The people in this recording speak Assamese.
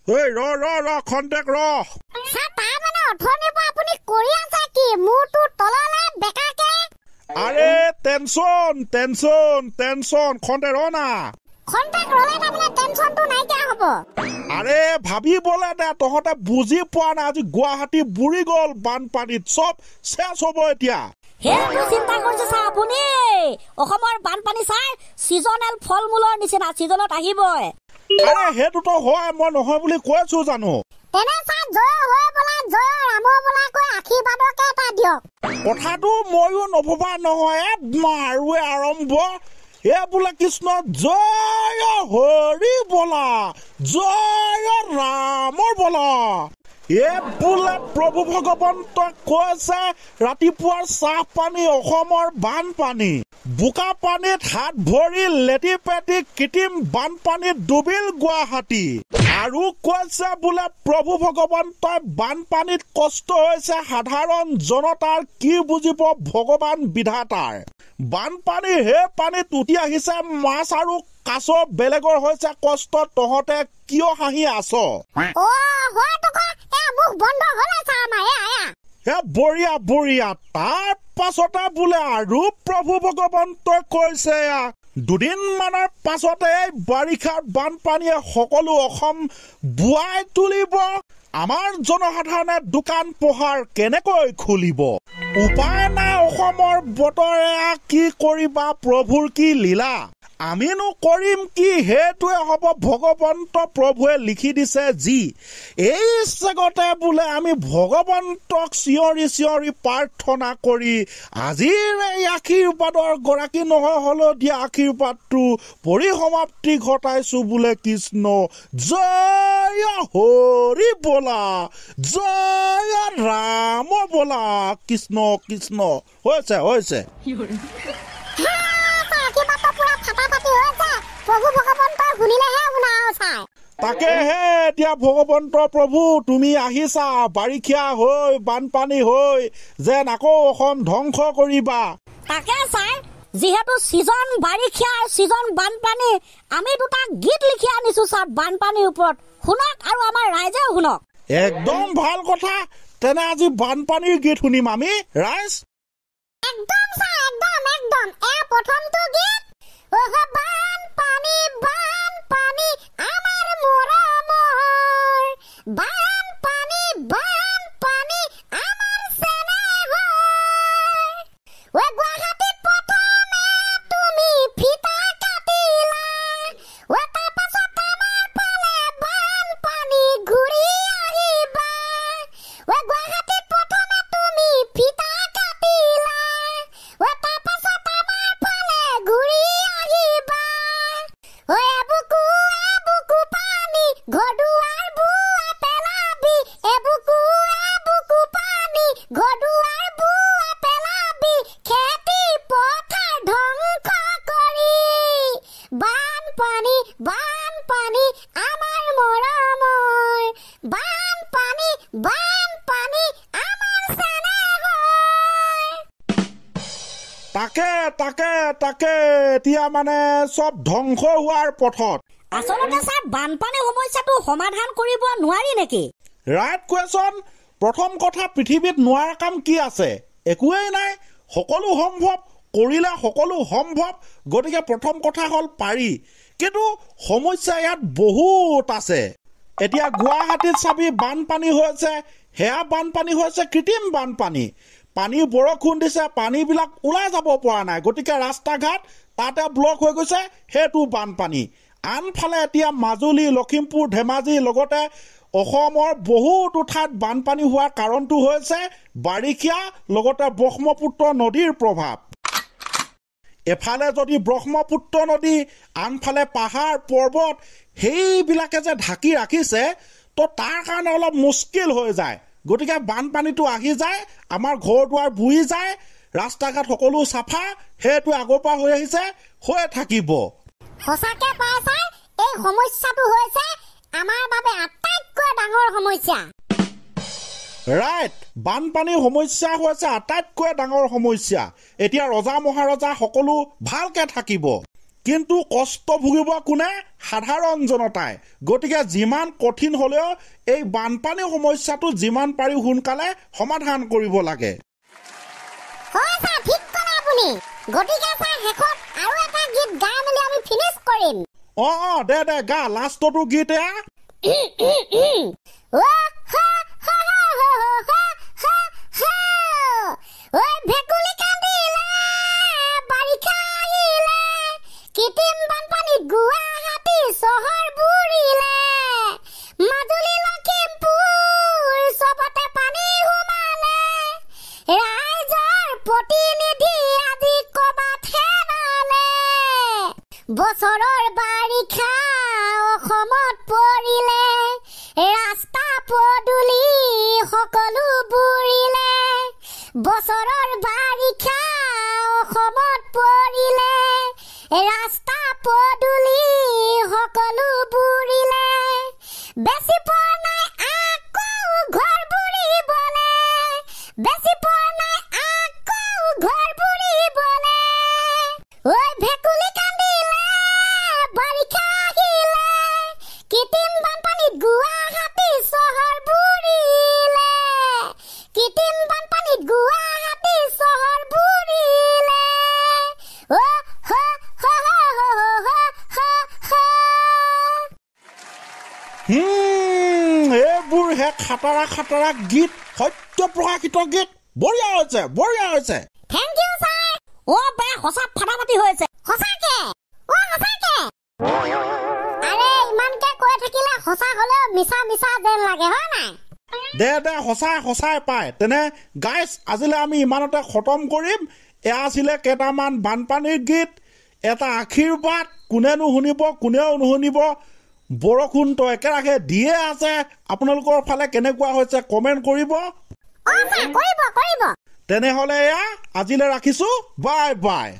এই ৰ খন্তেক ৰ স্যাৰ তা মানে অথনিৰ পৰা আপুনি কৰি আছে কি মুৰটো তললে বেকাকে আৰে টেনচন খন্তে ৰ না খন্তেক ৰলে তাৰমানে টেনচনটো নাইকিয়া হ'ব আৰে ভাবিবলে দে তহঁতে বুজি পোৱা নাই আজি গুৱাহাটী বুৰি গ'ল বানপানীত চব শেষ হ'ব এতিয়া হেতু চিন্তা কৰিছে স্যাৰ আপুনি অসমৰ বানপানী চাই সিজনেল ফল মূলৰ নিচিনা সিজনত আহিবই আৰে হেতুটো হয় মই নহয় বুলি কৈছো জানো তেনে স্যাৰ জয় হৈ বলা জয় ৰাম বলা কৈ আশীৰ্বাদকে এটা দিয়ক কথাটো ময়ো নভবা নহয় মাৰুৱে আৰম্ভ এ বোলে কৃষ্ণ জয় হৰি বলা জয় ৰামৰ বলা এ বোলে প্ৰভু ভগৱন্তই কৈছে ৰাতিপুৱাৰ চাহ পানী অসমৰ বানপানী বোকা পানীত হাত ভৰি লেটি পেটি কৃত্ৰিম বানপানীত ডুবিল গুৱাহাটী আৰু কৈছে বোলে প্ৰভু ভগৱন্তই বানপানীত কষ্ট হৈছে সাধাৰণ জনতাৰ কি বুজিব ভগৱান বিধাতাৰ বানপানী হে পানীত উঠি আহিছে মাছ আৰু কাছ বেলেগৰ হৈছে কষ্ট তহঁতে কিয় হাঁহি আছ ও হয় তো এ মুখ বন্ধ হলে স্যার মা হে বঢ়িয়া তাৰ পাছতে বোলে আৰু প্ৰভু ভগৱন্তই কৈছে দুদিন মানৰ পাছতে বাৰিষাৰ বানপানীয়ে সকলো অসম বুৱাই তুলিব আমাৰ জনসাধাৰণে দোকান পোহাৰ কেনেকৈ খুলিব উপায় নাই অসমৰ বতৰে কি কৰিবা প্ৰভুৰ কি লীলা আমিনো কৰিম কি হেতুৱে হ'ব ভগৱন্ত প্ৰভুৱে লিখি দিছে যি এই চেগতে বোলে আমি ভগৱন্তক চিঞৰি প্ৰাৰ্থনা কৰি আজিৰ এই আশীৰ্বাদৰ গৰাকী নহয় হলেও দিয়া আশীৰ্বাদটো পৰিসমাপ্তি ঘটাইছো বোলে কৃষ্ণ জয় হৰি বলা জয় ৰাম বলা কৃষ্ণ কৃষ্ণ হৈছে তাকেহে এতিয়া ভগৱন্ত প্ৰভু তুমি আহিছা বাৰিষা হৈ বানপানী হৈ যেন আকৌ অসম ধ্বংস কৰিবা তাকে স্যাৰ যেহেতু সিজন বাৰিষা সিজন বানপানী আমি দুটা গীত লিখি আনিছো স্যাৰ বানপানীৰ ওপৰত শুনক আৰু আমাৰ ৰাইজেও শুনক একদম ভাল কথা তেনে আজি বানপানীৰ গীত শুনিম আমি ৰাইজ একদম স্যাৰ একদম এ প্ৰথমটো গীত ওহ বানপানী আমাৰ মৰমৰ বানপানী আমাৰ চেনেহৰ ওই গুৱাহাটীত প্ৰথমে তুমি ফিতা কাটিলা ওই তাৰ পাছত আমাৰ ফালে বানপানী ঘূৰি আহিবা ওই গুৱাহাটীত প্ৰথমে তুমি ফিতা কাটিলা ওই তাৰ পাছত আমাৰ ফালে ঘূৰি আহিবা ওই এবুকু পানী ঘৰদুৱাৰ বুৱা পেলাবি এবুকু পানী ঘৰদুৱাৰ বুৱা পেলাবি খেতি পথাৰ ধ্বংস কৰি বানপানী আমাৰ মৰমৰ বানপানী আমাৰ চেনেহৰ তাকে এতিয়া মানে চব ধ্বংস হোৱাৰ পথত আচলতে স্যাৰ বানপানী সমস্যাটো সমাধান কৰিব নোৱাৰি নেকি ৰাইট কুৱেশ্যন প্ৰথম কথা পৃথিৱীত নোৱাৰা কাম কি আছে একোৱেই নাই সকলো সম্ভৱ কৰিলে সকলো সম্ভৱ গতিকে প্ৰথম কথা হ'ল পাৰি কিন্তু সমস্যা ইয়াত বহুত আছে এতিয়া গুৱাহাটীত চাবি বানপানী হৈছে সেয়া বানপানী হৈছে কৃত্ৰিম বানপানী পানী বৰষুণ দিছে পানীবিলাক ওলাই যাব পৰা নাই গতিকে ৰাস্তা ঘাট তাতে ব্লক হৈ গৈছে সেইটো বানপানী আনফালে এতিয়া মাজুলী লখিমপুৰ ধেমাজি লগতে অসমৰ বহুতো ঠাইত বানপানী হোৱাৰ কাৰণটো হৈছে বাৰিষা লগতে ব্ৰহ্মপুত্ৰ নদীৰ প্ৰভাৱ এফালে যদি ব্ৰহ্মপুত্ৰ নদী আনফালে পাহাৰ পৰ্বত সেইবিলাকে যে ঢাকি ৰাখিছে তো তাৰ কাৰণে অলপ মুস্কিল হৈ যায় গতিকে বানপানীটো আহি যায় আমাৰ ঘৰ দুৱাৰ বুৰি যায় ৰাস্তা ঘাট সকলো চাফা সেইটো আগৰ পৰা হৈ আহিছে হৈ থাকিব সঁচাকে পাইছা এই সমস্যাটো হৈছে আমাৰ বাবে আটাইতকৈ ডাঙৰ সমস্যা ৰাইট বানপানীৰ সমস্যা হৈছে আটাইতকৈ ডাঙৰ সমস্যা এতিয়া ৰজা মহাৰজা সকলো ভালকে থাকিব কিন্তু কষ্ট ভুগিব কোনে সাধাৰণ জনতাই গতিকে যিমান কঠিন হলেও এই বানপানী সমস্যাটো যিমান পাৰি সোনকালে সমাধান কৰিব লাগে হয় স্যাৰ ঠিক কথা আপুনি গতিকে স্যাৰ হেকত আৰু এটা গীত গাই মেলি আমি ফিনিশ কৰিম দে গা লাষ্টটো গীত এয়া ও হা হা হা হা হা ও ভেকুলি কান্দিলে বাৰিষা আহিলে কৃত্ৰিম বানপানীত গুৱাহাটী চহৰ বুৰিলে মাজুলী লখিমপুৰ চবতে পানী সোমালে ৰাইজৰ প্ৰতিনিধি আজি কবাত হেৰালে বছৰৰ বাৰিষা অসমত পৰিলে ৰাস্তা পদূলি সকলো বুৰিলে বছৰৰ বাৰিষা অসমত পৰিলে ৰাস্তা পদূলি সকলো বুৰিলে বেছি পোৱা নাই আকৌ ঘৰ বুৰিবলে বেছি পোৱা নাই আকৌ ঘৰ বুৰিবলে ঐ ভেকুলি কান্দিলে বাৰিষা আহিলে কৃত্ৰিম বানপানীত গুৱাহাটী চহৰ বুৰিলে কৃত্ৰিম বানপানীত গুৱাহাটী চহৰ বুৰিলে ও হা হা হা হা হা এইবোৰ হে খাটাৰা গীত সত্য প্ৰকাশিত গীত বঢ়িয়া হৈছে থ্যাংক ইউ স্যার ও বে সঁচা ফাটাফাটি হৈছে সঁচাকে আরে ইমানকে কৈ থাকিলে সঁচা হলেও মিছা যেন লাগে হয় নাই দে সঁচাই পায় তেনে গাইজ আজিলে আমি ইমানতে খতম কৰিম এয়া আছিলে কেইটামান বানপানীৰ গীত এটা আশীৰ্বাদ কোনেনো শুনিব কোনেও নুশুনিব বৰষুণটো একেৰাহে দিয়ে আছে আপোনালোকৰ ফালে কেনেকুৱা হৈছে কমেণ্ট কৰিব কৰিব তেনেহলে এয়া আজিলে ৰাখিছো বাই